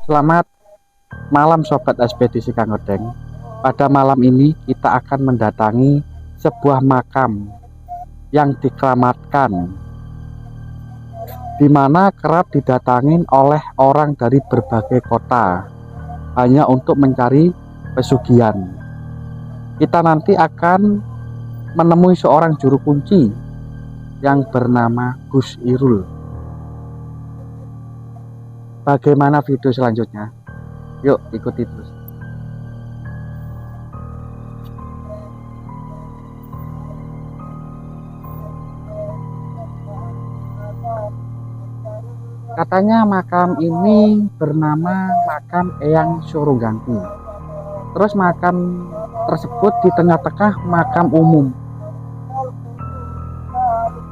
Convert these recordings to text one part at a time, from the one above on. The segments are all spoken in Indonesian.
Selamat malam sobat ekspedisi Kang Odeng. Pada malam ini kita akan mendatangi sebuah makam yang dikeramatkan, di mana kerap didatangin oleh orang dari berbagai kota hanya untuk mencari pesugihan. Kita nanti akan menemui seorang juru kunci yang bernama Gus Irul. Bagaimana video selanjutnya? Yuk ikuti terus. Katanya makam ini bernama makam Eyang Suruganti. Terus makam tersebut di tengah-tengah makam umum.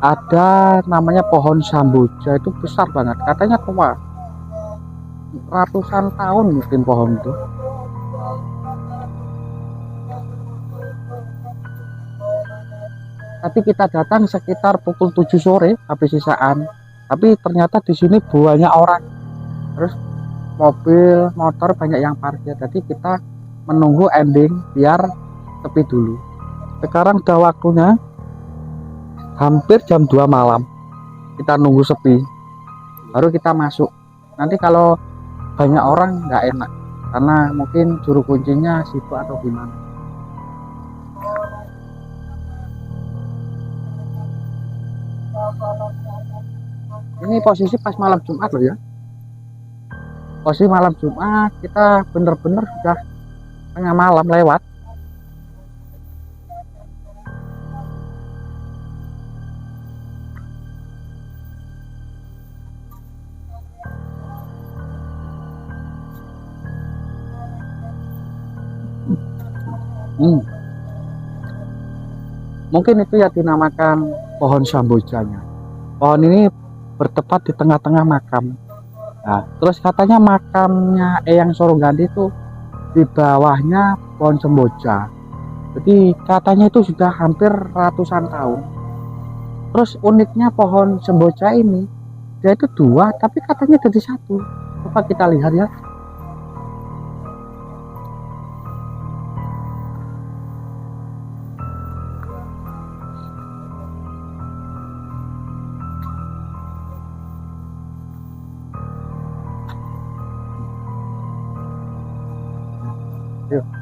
Ada namanya pohon samboja, itu besar banget. Katanya tua. Ratusan tahun mungkin pohon itu. Tapi kita datang sekitar pukul 7 sore habis sisaan. Tapi ternyata di sini banyak orang. Terus mobil, motor banyak yang parkir. Jadi kita menunggu ending biar sepi dulu. Sekarang udah waktunya hampir jam 2 malam. Kita nunggu sepi. Baru kita masuk. Nanti kalau banyak orang nggak enak, karena mungkin juru kuncinya sibuk atau gimana. Ini posisi pas malam Jumat loh ya. Posisi malam Jumat, kita bener-bener sudah tengah malam lewat. Mungkin itu ya dinamakan pohon sambojanya. Pohon ini bertepat di tengah-tengah makam. Nah, terus katanya makamnya Eyang Suruganti itu di bawahnya pohon semboja. Jadi katanya itu sudah hampir ratusan tahun. Terus uniknya pohon semboja ini, dia itu dua tapi katanya jadi satu. Coba kita lihat ya.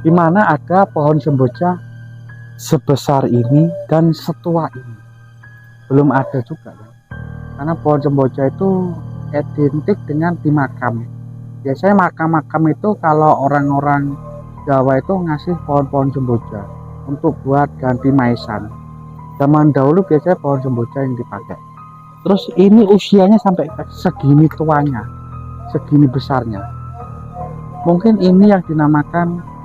Di mana ada pohon semboja sebesar ini dan setua ini. Belum ada juga ya. Karena pohon semboja itu identik dengan di makam. Biasanya makam-makam itu kalau orang-orang Jawa itu ngasih pohon-pohon semboja untuk buat ganti maisan. Zaman dahulu biasanya pohon semboja yang dipakai. Terus ini usianya sampai segini tuanya, segini besarnya. Mungkin ini yang dinamakan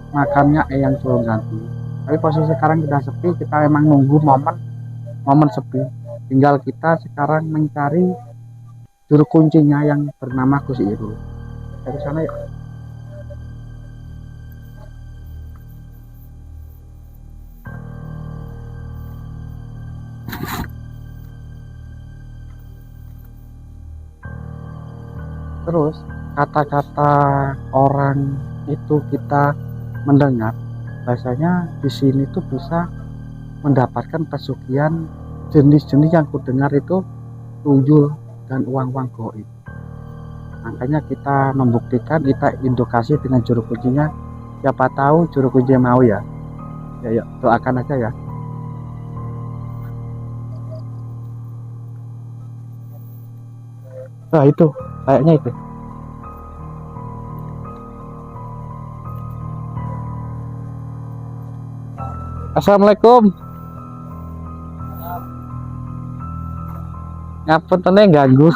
makamnya Eyang Suruganti. Tapi posisi sekarang kita sepi, kita emang nunggu momen sepi. Tinggal kita sekarang mencari juru kuncinya yang bernama Gus Irul. Dari sana yuk. Terus kata-kata orang itu kita mendengar, bahasanya di sini tuh bisa mendapatkan pesugihan jenis-jenis yang kudengar itu tuyul dan uang-uang goib. Makanya kita membuktikan, kita indokasi dengan juru kuncinya. Siapa tahu juru kunci mau ya. Ya yuk, doakan aja ya. Nah itu, kayaknya itu. Assalamualaikum. Ngapunten ganggu.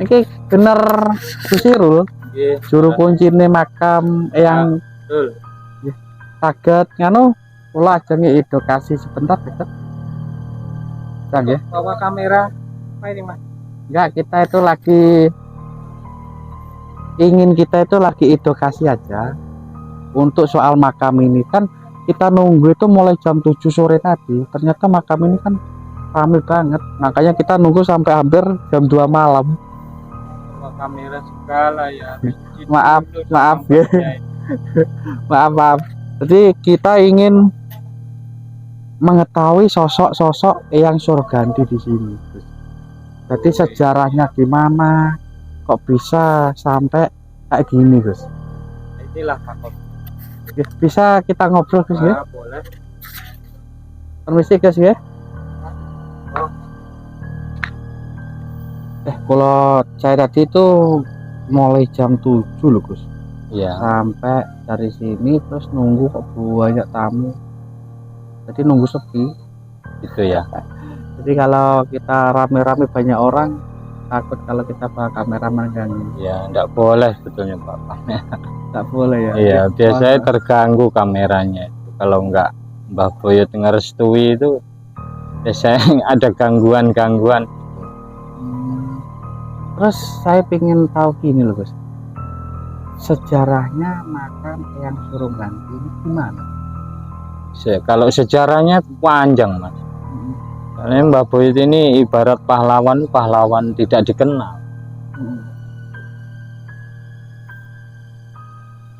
Iki bener Gus Irul. Juru kunci ini makam yang saged nganu kula ajeng edukasi sebentar ya. Sang ya. Bawa kamera. Apa ini, Mas? Enggak, kita itu lagi edukasi aja. Untuk soal makam ini kan kita nunggu itu mulai jam 7 sore tadi. Ternyata makam ini kan rame banget, makanya kita nunggu sampai hampir jam 2 malam. Bawa kamera segala ya. Maaf, maaf ya. Maaf. Jadi kita ingin mengetahui sosok-sosok Eyang Surganti di sini. Jadi sejarahnya gimana, kok bisa sampai kayak gini, Gus? Inilah takut. Bisa kita ngobrol, Gus ya? Boleh. Permisi, Gus ya. Kalau saya tadi itu mulai jam 7 loh, Gus. Iya. Sampai dari sini terus nunggu kok banyak tamu. Jadi nunggu sepi Gitu ya. Jadi kalau kita rame-rame banyak orang, takut kalau kita bawa kameramen ganggu. Ya, enggak boleh sebetulnya Pak. Nggak boleh ya. Iya, biasanya terganggu kameranya itu. Kalau enggak Mbah Boyot ngerestui itu biasanya ada gangguan-gangguan. Terus saya ingin tahu gini loh, Gus. Sejarahnya makam Eyang Surganti ini gimana? Kalau sejarahnya panjang, Mas. Karena Mbah Boyot ini ibarat pahlawan tidak dikenal.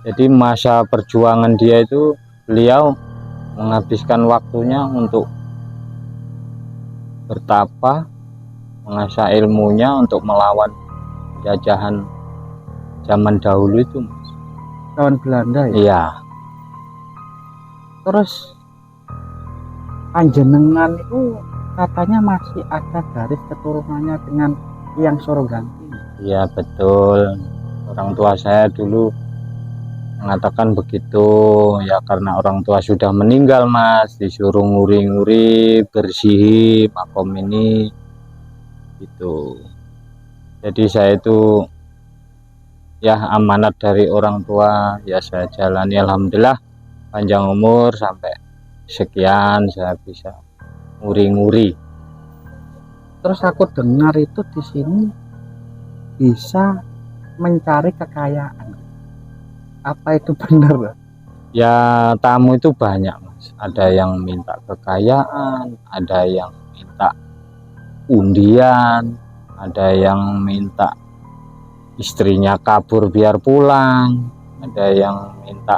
Jadi masa perjuangan dia itu beliau menghabiskan waktunya untuk bertapa, mengasah ilmunya untuk melawan jajahan zaman dahulu itu, Mas. Lawan Belanda ya? Iya. Terus panjenengan itu katanya masih ada garis keturunannya dengan Eyang Surganti. Iya, betul. Orang tua saya dulu mengatakan begitu ya, karena orang tua sudah meninggal, Mas, disuruh nguri-nguri bersihi makom ini gitu. Jadi saya itu ya amanat dari orang tua, ya saya jalani, alhamdulillah panjang umur sampai sekian saya bisa nguri-nguri. Terus aku dengar itu di sini bisa mencari kekayaan. Apa itu benar? Ya tamu itu banyak, Mas. Ada yang minta kekayaan, ada yang minta undian, ada yang minta istrinya kabur biar pulang, ada yang minta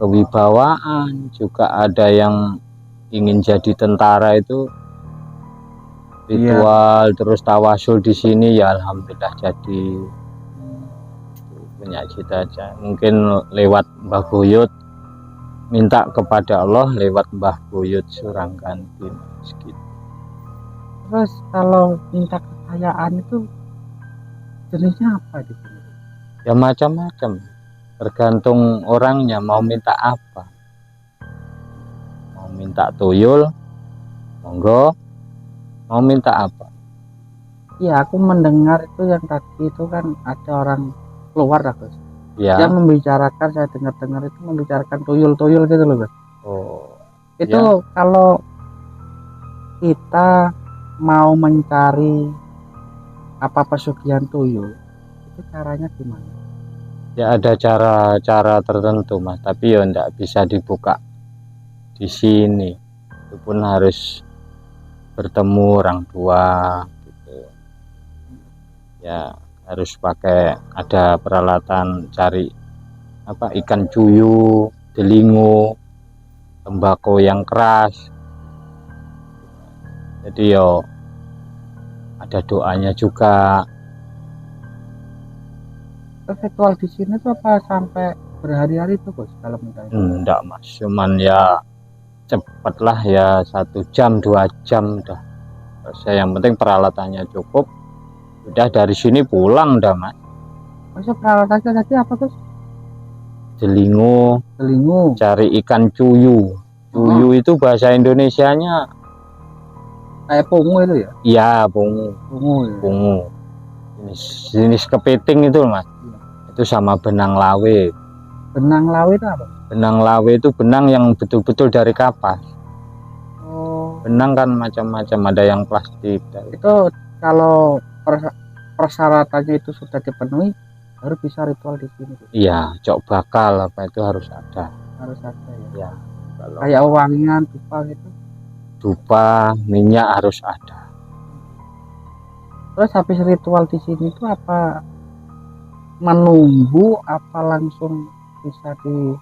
kewibawaan, juga ada yang ingin jadi tentara itu ritual. Terus tawasul di sini ya alhamdulillah jadi. Punya cita-cita mungkin lewat Mbah Boyot, minta kepada Allah lewat Mbah Boyot Surganti, gitu. Terus kalau minta kekayaan itu jenisnya apa di sini? Ya macam-macam, tergantung orangnya mau minta apa. Mau minta tuyul, monggo. Mau minta apa? Iya, aku mendengar itu yang tadi itu kan ada orang keluar lah, Gus. Ya. Yang membicarakan, saya dengar-dengar itu membicarakan tuyul-tuyul gitu loh, Gus. Oh. Itu Ya. kalau kita mau mencari apa pesugihan tuyul, itu caranya gimana? Ya ada cara-cara tertentu, Mas, tapi ya enggak bisa dibuka di sini. Itu pun harus bertemu orang tua gitu. Ya harus pakai, ada peralatan cari apa, ikan cuyu, delingo, tembakau yang keras. Jadi yo ada doanya juga. Ritual di sini tuh apa sampai berhari-hari tuh, Gus, kalau mencari? Enggak, Mas, cuman ya cepet lah ya, 1 jam 2 jam udah selesai. Yang penting peralatannya cukup, udah dari sini pulang dah, Mas. Masa peralatannya tadi apa, Gus? Delingo, cari ikan cuyu. Cuyu itu bahasa Indonesianya kayak pungu itu ya? Iya, pungu. Pungu ya? Pungu. Jenis kepiting itu, Mas. Itu sama benang lawe. Benang lawe itu apa? Benang lawe itu benang yang betul-betul dari kapas. Oh. Benang kan macam-macam, ada yang plastik. Itu kalau persyaratannya itu sudah dipenuhi, baru bisa ritual di sini. Iya, cok bakal apa itu harus ada. Harus ada ya. Ya, kalau kayak wangian dupa gitu. dupa, minyak harus ada. Terus habis ritual di sini itu apa menunggu apa langsung bisa di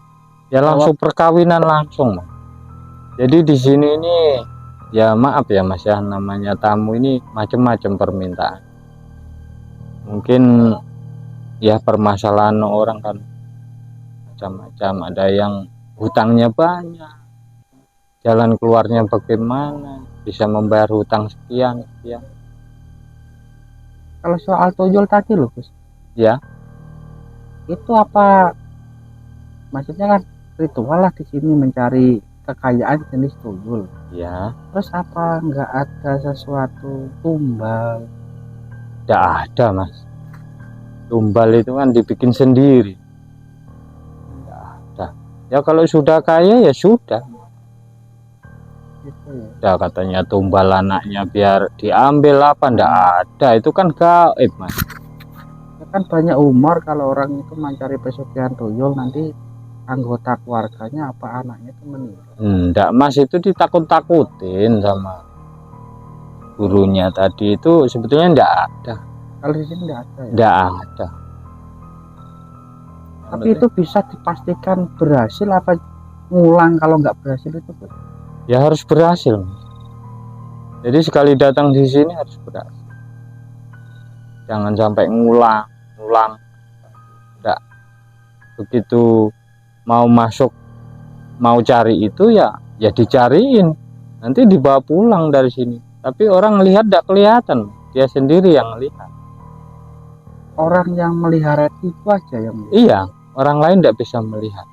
Ya langsung perkawinan langsung, Mas. Jadi di sini ini ya maaf ya Mas ya, namanya tamu ini macam-macam permintaan. Mungkin ya permasalahan orang kan macam-macam, ada yang hutangnya banyak, jalan keluarnya bagaimana, bisa membayar hutang sekian. kalau soal tojol tadi loh Gus, Ya, itu apa maksudnya kan ritual lah di sini mencari kekayaan jenis tojol. ya, Terus apa nggak ada sesuatu tumbal? tidak ada Mas. Tumbal itu kan dibikin sendiri. Tidak ada. Ya kalau sudah kaya ya sudah. Gitu ya. Ya katanya tumbal anaknya biar diambil apa, ndak ada, itu kan gaib Mas. Ya kan banyak umur kalau orang itu mencari pesugihan tuyul nanti anggota keluarganya apa anaknya itu meninggal. Ndak Mas, itu ditakut-takutin sama gurunya tadi, itu sebetulnya ndak ada. Kalau di sini nggak ada ya. Ndak ada. Tapi itu bisa dipastikan berhasil apa ngulang kalau nggak berhasil itu Gus? Ya harus berhasil Mas. Jadi sekali datang di sini harus berhasil. Jangan sampai ngulang. Ndak. Begitu mau masuk, mau cari itu ya dicariin, nanti dibawa pulang dari sini. Tapi orang lihat tidak kelihatan, dia sendiri yang lihat. Orang yang melihara itu aja yang melihat. Iya, orang lain tidak bisa melihat.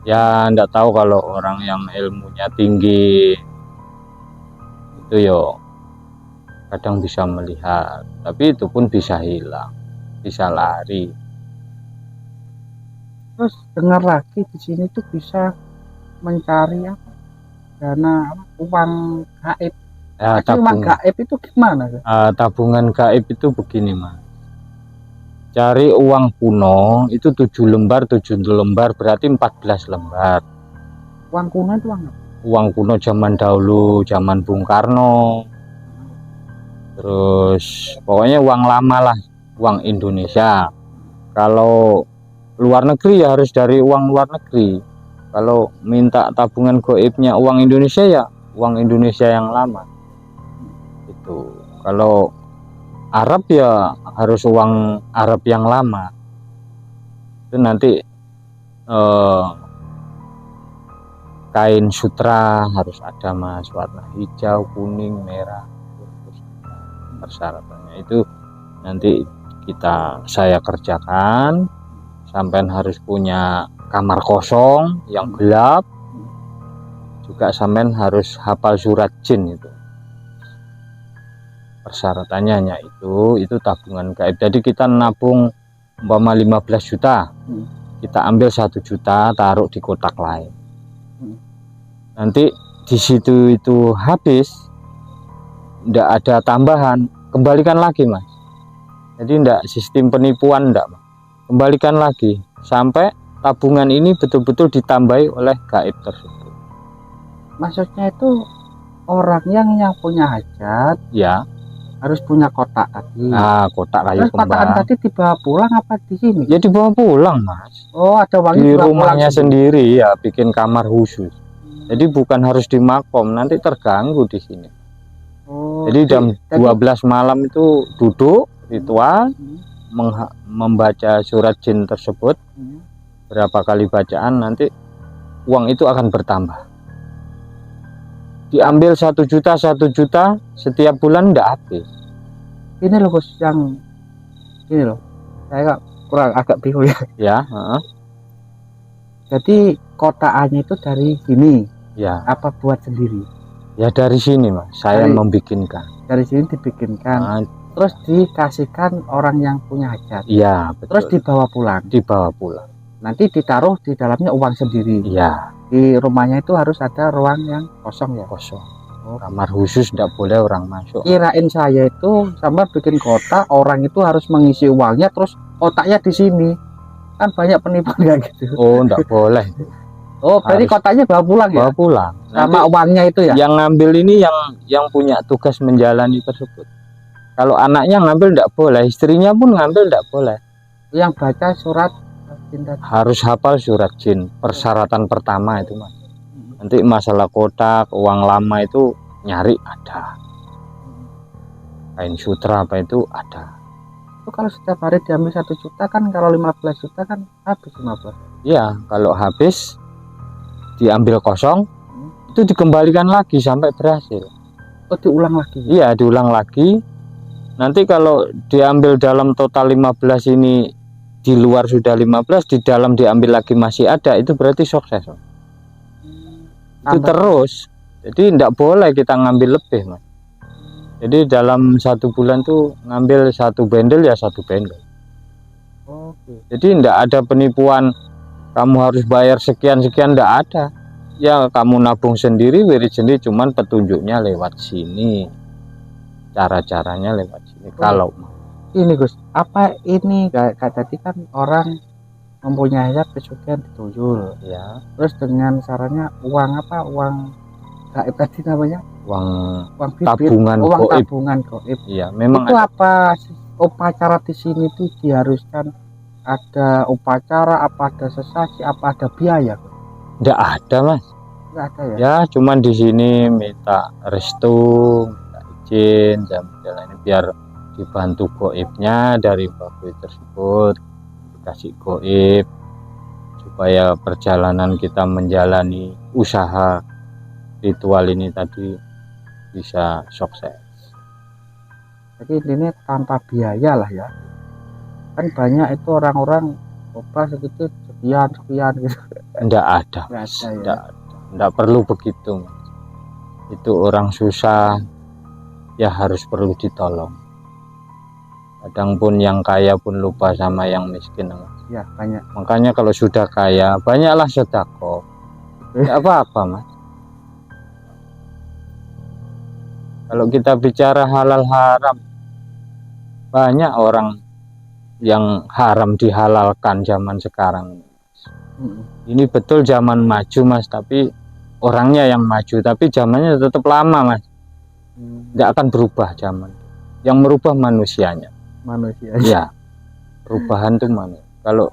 Ya tidak tahu kalau orang yang ilmunya tinggi itu yo kadang bisa melihat, tapi itu pun bisa hilang, bisa lari. Terus dengar lagi di sini tuh bisa mencari apa? Dana uang gaib. Ya, Tapi uang gaib itu gimana? tabungan gaib itu begini Mas. Cari uang kuno itu 7 lembar berarti 14 lembar. Uang kuno itu uang apa? Uang kuno zaman dahulu, zaman Bung Karno. Terus pokoknya uang lama lah, uang Indonesia. Kalau luar negeri ya harus dari uang luar negeri. Kalau minta tabungan gaibnya uang Indonesia ya uang Indonesia yang lama. Itu. Kalau Arab ya harus uang Arab yang lama. Itu nanti kain sutra harus ada Mas, warna hijau, kuning, merah. Terus persyaratannya itu nanti saya kerjakan. Sampean harus punya kamar kosong yang gelap. Juga sampean harus hafal surat jin itu. Persyaratannya hanya itu tabungan gaib. Jadi kita nabung umpama 15 juta, kita ambil 1 juta taruh di kotak lain. Nanti di situ itu habis, ndak ada tambahan, kembalikan lagi Mas. Jadi ndak sistem penipuan, ndak Mas. Kembalikan lagi sampai tabungan ini betul-betul ditambahi oleh gaib tersebut. Maksudnya itu orang yang punya hajat Ya. harus punya kotak tadi. Nah, kotak kayu Terus kotakan kembang. tadi dibawa pulang apa di sini? Ya dibawa pulang Mas. Oh, ada uangnya Di dibawa rumahnya pulang sendiri ya, bikin kamar khusus. Jadi bukan harus di makom, nanti terganggu di sini. Oh, Jadi jam 12 malam itu duduk ritual, membaca surat jin tersebut, berapa kali bacaan, nanti uang itu akan bertambah. Diambil 1 juta setiap bulan ndak habis. ini loh Gus, yang ini loh, saya kurang agak bingung ya. Ya, Jadi kotaannya itu dari sini, ya, apa buat sendiri? ya dari sini Mas, saya membikinkan. Dari sini dibikinkan, Nah, terus dikasihkan orang yang punya hajat. iya, betul. Terus dibawa pulang. Dibawa pulang. Nanti ditaruh di dalamnya uang sendiri. Iya, Di rumahnya itu harus ada ruang yang kosong ya. kosong. Kamar khusus tidak boleh orang masuk. Kirain saya itu sama bikin kotak, orang itu harus mengisi uangnya, terus kotaknya di sini. Kan banyak penipuan kayak gitu. Oh, enggak boleh. Oh, berarti Harus kotanya bawa pulang ya? bawa pulang. Sama Nanti uangnya itu ya? yang ngambil ini yang punya tugas menjalani tersebut. Kalau anaknya ngambil tidak boleh, istrinya pun ngambil tidak boleh. Yang baca surat cinta. Harus hafal surat jin, persyaratan pertama itu mas. Nanti masalah kotak, uang lama itu nyari ada, kain sutra apa itu ada. Itu kalau setiap hari diambil 1 juta kan, kalau 15 juta kan habis 15. Iya, kalau habis diambil kosong, itu dikembalikan lagi sampai berhasil. Oh, diulang lagi? Iya, diulang lagi. Nanti kalau diambil dalam total 15 ini, di luar sudah 15, di dalam diambil lagi masih ada, itu berarti sukses. Itu terus. Jadi tidak boleh kita ngambil lebih mas. Jadi dalam 1 bulan tuh ngambil 1 bendel ya 1 bendel. Oke. Jadi tidak ada penipuan kamu harus bayar sekian-sekian, tidak ada. Ya kamu nabung sendiri, wirid sendiri, cuman petunjuknya lewat sini. Cara-caranya lewat sini. Kalau ini Gus, apa ini kayak tadi kan orang mempunyai pesugihan dituyul ya, terus dengan caranya uang apa, uang gaib tadi namanya, uang bibit, tabungan uang gaib. tabungan gaib. Iya, memang itu ada. apa upacara di sini tuh diharuskan ada upacara, apa ada sesaji, apa ada biaya? Tidak ada mas. Nggak ada ya? Ya cuman di sini minta restu, minta izin, jalan ini biar dibantu gaibnya dari babu tersebut, dikasih gaib supaya perjalanan kita menjalani usaha ritual ini tadi bisa sukses. Jadi ini tanpa biaya lah ya. Kan banyak itu orang-orang coba segitu sekian gitu. Enggak ada, Nggak mas. ada ya? Enggak ada. Enggak perlu begitu mas. Itu orang susah ya harus perlu ditolong. Kadang pun yang kaya pun lupa sama yang miskin mas. Ya banyak. Makanya kalau sudah kaya banyaklah sedekah. Enggak apa-apa mas. Kalau kita bicara halal haram, banyak orang yang haram dihalalkan zaman sekarang. Ini betul zaman maju mas, tapi orangnya yang maju, tapi zamannya tetap lama mas. Nggak akan berubah zaman. Yang merubah manusianya. Manusia. Ya, perubahan tuh mana? Kalau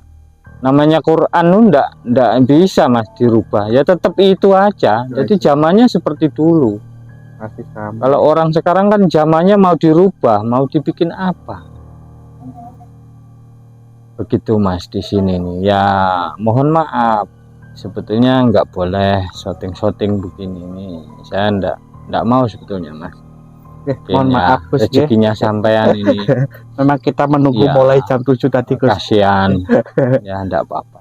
namanya Quran nggak bisa mas dirubah. Ya tetap itu aja. Jadi zamannya seperti dulu. Masih sama. Kalau orang sekarang kan zamannya mau dirubah, mau dibikin apa? Begitu mas di sini nih. Ya mohon maaf, sebetulnya nggak boleh shooting begini nih. Saya nggak mau sebetulnya mas. Mohon maaf Gus, rezekinya sampean ini. Memang kita menunggu Ya, mulai jam 7 tadi Gus. Kasihan. Ya nggak apa-apa.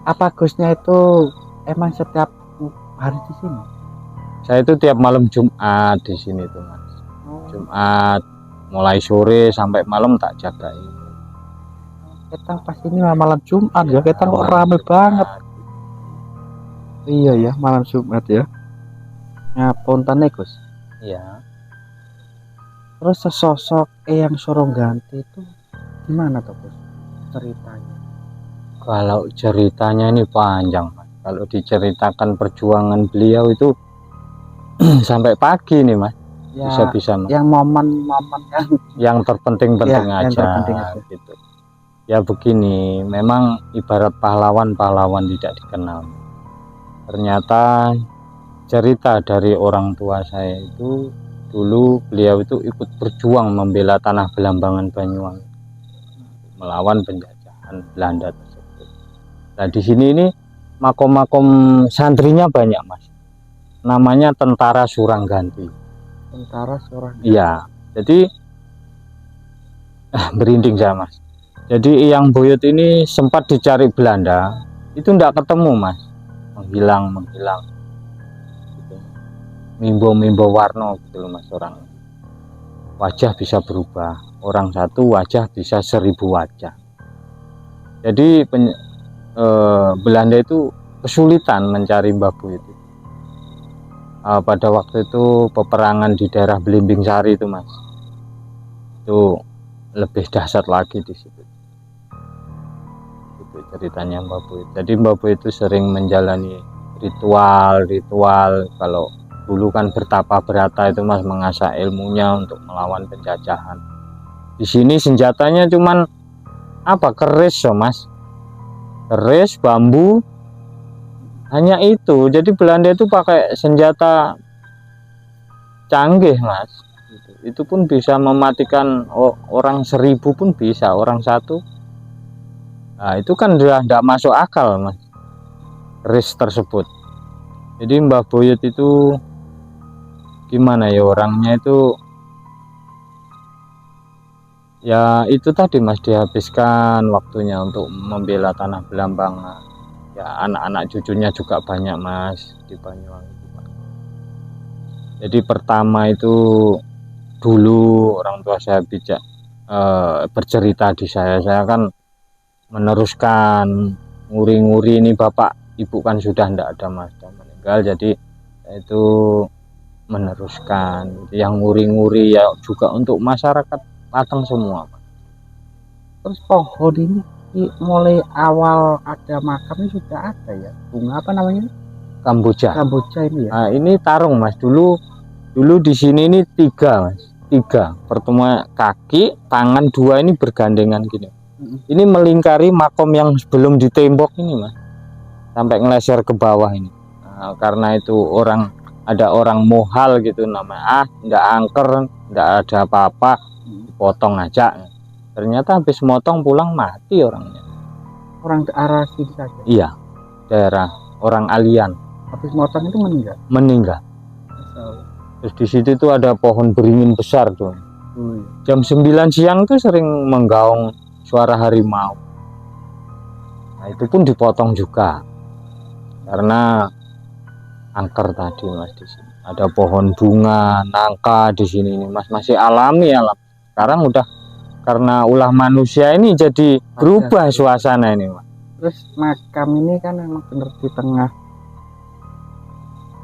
Apa Gusnya itu emang setiap hari di sini? Saya itu tiap malam Jumat di sini tuh mas. Jumat mulai sore sampai malam tak jagain. Kita pas ini malam Jumat ya, kita kok rame banget. Iya ya, malam Jumat ya. Ya pontane Gus. Iya. Terus sesosok Eyang Sorongganti itu gimana tuh Gus ceritanya? Kalau ceritanya ini panjang mas. Kalau diceritakan perjuangan beliau itu sampai pagi nih mas. Ya, Bisa-bisa mas. yang momen-momen yang terpenting-penting ya, aja, yang terpenting aja gitu. Ya begini, memang ibarat pahlawan tidak dikenal. Ternyata cerita dari orang tua saya itu dulu beliau itu ikut berjuang membela tanah Belambangan Banyuwangi melawan penjajahan Belanda tersebut. Nah di sini ini makom-makom santrinya banyak mas. Namanya Tentara Surangganti. Tentara Surangganti. Iya. Jadi berinding saya mas. Jadi Eyang Boyot ini sempat dicari Belanda, itu tidak ketemu mas, menghilang, gitu. Mimbo warno gitu loh mas, orang wajah bisa berubah, orang satu wajah bisa 1000 wajah. Jadi Belanda itu kesulitan mencari Mbah Boyot itu. Pada waktu itu peperangan di daerah Belimbing Sari itu mas, itu lebih dahsyat lagi di situ. itu ceritanya Mbah Boyo. Jadi Mbah Boyo itu sering menjalani ritual kalau dulu kan bertapa berata itu Mas, mengasah ilmunya untuk melawan penjajahan. Di sini senjatanya cuman apa, keris ya Mas, keris, bambu, hanya itu. Jadi Belanda itu pakai senjata canggih Mas, itu pun bisa mematikan orang 1000 pun bisa, orang satu. Nah itu kan sudah tidak masuk akal Mas, keris tersebut. Jadi Mbah Boyo itu gimana ya, orangnya itu ya itu tadi Mas, dihabiskan waktunya untuk membela tanah Belambangan. Ya anak-anak cucunya juga banyak Mas di Banyuwangi itu, Mas. Jadi pertama itu dulu orang tua saya bercerita di saya kan meneruskan nguri-nguri. Ini bapak ibu kan sudah tidak ada Mas, sudah meninggal. Jadi itu meneruskan yang nguri-nguri ya juga untuk masyarakat Lateng semua. Terus pohon ini mulai awal ada makamnya sudah ada ya, bunga apa namanya, Kamboja ini ya. Nah, ini tarung Mas, dulu di sini ini 3 Mas, 3 pertemuan kaki tangan 2 ini bergandengan gini. Ini melingkari makom yang sebelum ditembok ini Mas, sampai ngeleser ke bawah ini. Nah, karena itu ada orang mohal gitu namanya, nggak angker, nggak ada apa-apa, potong aja. Ternyata habis motong pulang mati orangnya. Orang ke arah sini saja? Iya, daerah orang Alian. Habis motong itu meninggal. Terus di situ tuh ada pohon beringin besar tuh. Jam 9 siang tuh sering menggaung suara harimau. Nah itu pun dipotong juga karena angker tadi Mas. Di sini ada pohon bunga, nangka di sini nih Mas, masih alami alam. Sekarang udah karena ulah manusia ini jadi berubah suasana ini Mas. Terus makam ini kan memang benar di tengah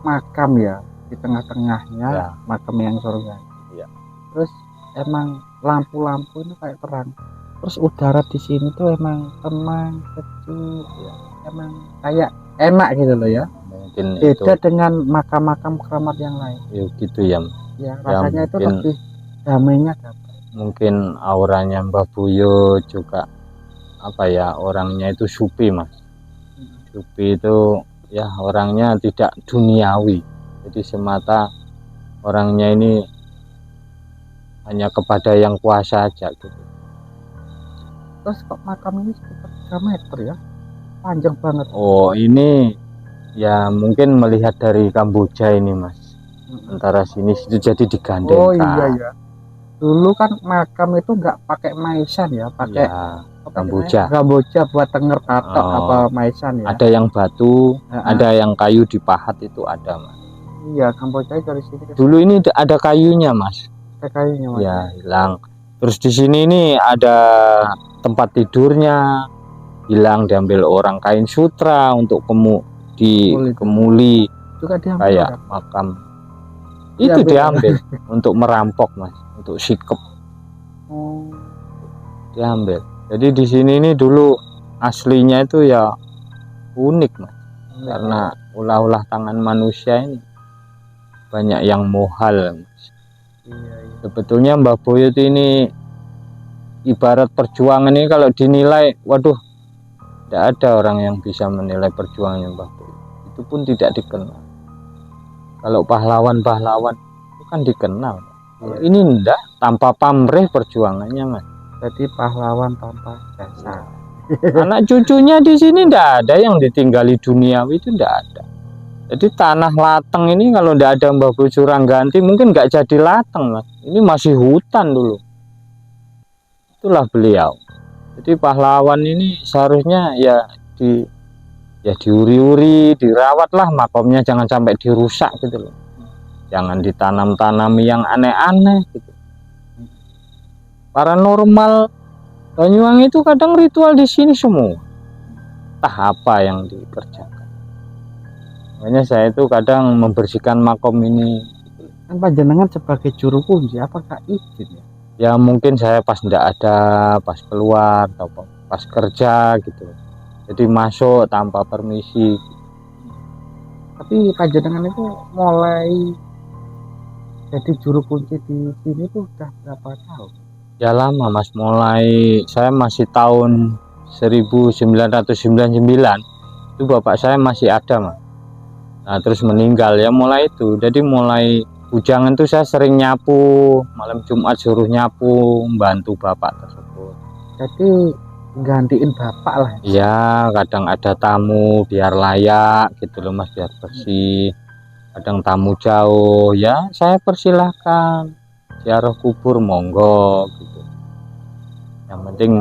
makam ya, di tengah-tengahnya ya. Makam yang surga ya. Terus emang lampu-lampu ini kayak terang. Terus udara di sini tuh emang tenang, sejuk ya. Emang kayak enak gitu loh ya. Mungkin beda itu dengan makam-makam keramat yang lain. Ya gitu ya. Ya rasanya itu lebih damainya dapat. Mungkin auranya Mbah Boyo juga apa ya, orangnya itu supi Mas. Supi itu ya orangnya tidak duniawi. Jadi semata orangnya ini hanya kepada yang kuasa aja gitu. Terus kok makam ini sekitar 3 meter ya, panjang banget. Oh ini ya mungkin melihat dari Kamboja ini Mas, antara sini situ jadi digandengkan. Oh iya ya, dulu kan makam itu nggak pakai maisan ya, pakai ya, Kamboja buat tenger patok apa maisan ya. Ada yang batu, ada yang kayu dipahat itu ada Mas. Iya, Kamboja dari sini dulu ini ada kayunya Mas. Ada kayunya Mas. Ya hilang. Terus di sini ini ada tempat tidurnya hilang, diambil orang, kain sutra untuk kemuli juga diambil, kayak makam itu diambil untuk merampok Mas, untuk sikep diambil. Jadi di sini ini dulu aslinya itu ya unik Mas, karena ulah-ulah tangan manusia ini banyak yang mohal Mas. Sebetulnya Mbah Boyo ini ibarat perjuangan ini kalau dinilai, waduh, tidak ada orang yang bisa menilai perjuangannya Mbah Boyo. Itu pun tidak dikenal. Kalau pahlawan-pahlawan itu kan dikenal. Kalau ini enggak, tanpa pamrih perjuangannya Mas. Jadi pahlawan tanpa jasa. Anak cucunya di sini enggak ada yang ditinggali duniawi, itu enggak ada. Jadi tanah Lateng ini kalau enggak ada Mbah Boyo Surangganti mungkin enggak jadi Lateng Mas. Ini masih hutan dulu. Itulah beliau. Jadi pahlawan ini seharusnya ya diuri-uri, dirawatlah makomnya, jangan sampai dirusak gitu loh. Jangan ditanam-tanami yang aneh-aneh gitu. Paranormal Banyuwangi itu kadang ritual di sini semua. Entah apa yang dikerjakan. Makanya saya itu kadang membersihkan makom ini. Kan panjenengan sebagai juru kunci, apakah izin ya? Ya mungkin saya pas tidak ada, pas keluar atau pas kerja gitu. jadi masuk tanpa permisi. Tapi panjenengan itu mulai jadi juru kunci di sini tuh udah berapa tahun? Ya lama Mas, mulai saya masih tahun 1999 itu bapak saya masih ada Mas. Nah terus meninggal ya, mulai itu jadi mulai bujangan tuh saya sering nyapu, malam Jumat suruh nyapu, membantu bapak tersebut. Jadi gantiin bapak lah. Ya kadang ada tamu biar layak gitu loh Mas, biar bersih. Kadang tamu jauh ya saya persilahkan, ziarah kubur monggo gitu. Yang penting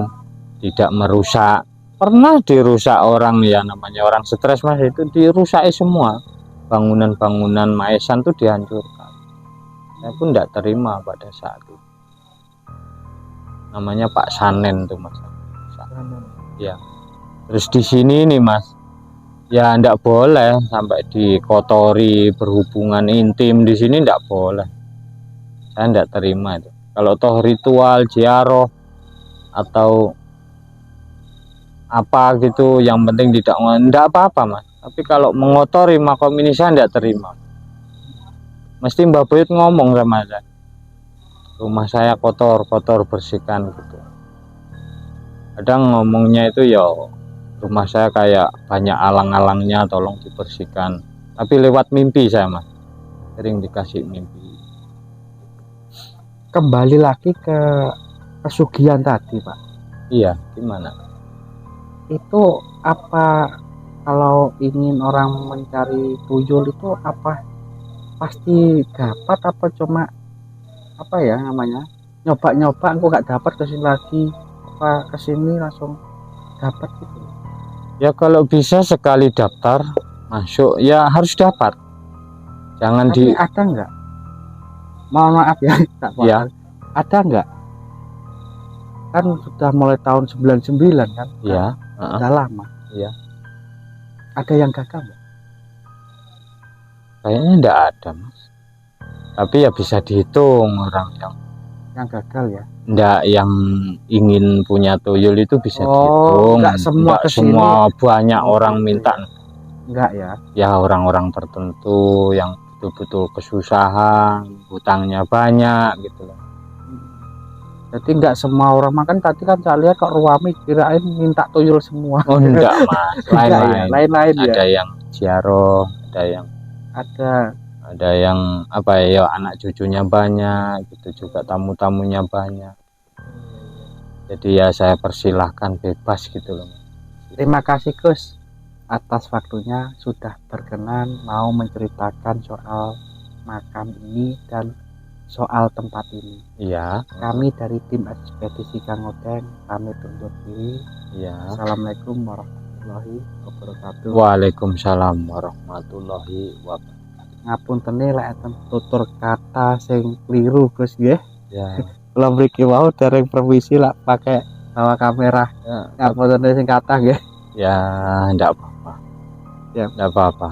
tidak merusak. Pernah dirusak orang, ya namanya orang stres Mas, itu dirusaki semua. Bangunan-bangunan maesan tuh dihancurkan. Saya pun tidak terima pada saat itu. Namanya Pak Sanen tuh Mas. Ya. Terus di sini nih Mas, ya ndak boleh sampai dikotori, berhubungan intim di sini ndak boleh. Saya ndak terima itu. Kalau toh ritual ziarah atau apa gitu, yang penting tidak ndak apa-apa Mas. Tapi kalau mengotori makom ini saya ndak terima. Mesti Mbak Buyut ngomong sama saya, rumah saya kotor, bersihkan gitu. Kadang ngomongnya itu ya rumah saya kayak banyak alang-alangnya, tolong dibersihkan. Tapi lewat mimpi saya Mas, sering dikasih mimpi. Kembali lagi ke pesugihan tadi Pak, Iya, gimana? itu apa, kalau ingin orang mencari tuyul itu apa pasti dapat, apa cuma apa ya namanya, nyoba-nyoba aku gak dapat kesini lagi, apa kesini langsung dapat gitu? Ya kalau bisa sekali daftar masuk ya harus dapat. Jangan Tapi ada nggak, mohon maaf ya tak Ya. ada nggak, kan sudah mulai tahun 99 kan Ya, udah lama. Iya. Ada yang gagal nggak? Kayaknya enggak ada Mas. Tapi ya bisa dihitung orang Yang gagal ya? enggak, yang ingin punya tuyul itu bisa Oh, dihitung. enggak semua Enggak kesini. semua banyak orang Gitu minta. Enggak ya? Ya orang-orang tertentu yang betul-betul kesusahan, hutangnya banyak gitu loh. Jadi enggak semua orang makan. Tadi kan saya lihat kok ruami kirain minta tuyul semua. Oh enggak Mas, Enggak ya? lain-lain. Lain-lain ya? Ada yang ziarah, Ada. ada yang apa ya, anak cucunya banyak gitu, juga tamu-tamunya banyak. Jadi ya saya persilahkan bebas gitu loh. Terima kasih Gus atas waktunya, sudah berkenan mau menceritakan soal makam ini dan soal tempat ini. Iya, Kami dari tim ekspedisi Kang Odeng pamit undur diri. iya. Assalamualaikum warahmatullahi wabarakatuh. Waalaikumsalam warahmatullahi wabarakatuh. Ngapuntene lek enten tutur kata sing kliru Gus nggih. Ya, Kula mriki wau dereng permisi lak pakai bawa kamera. ya, Ngapuntene sing kathah nggih. ya enggak apa-apa. Ya. Enggak apa-apa.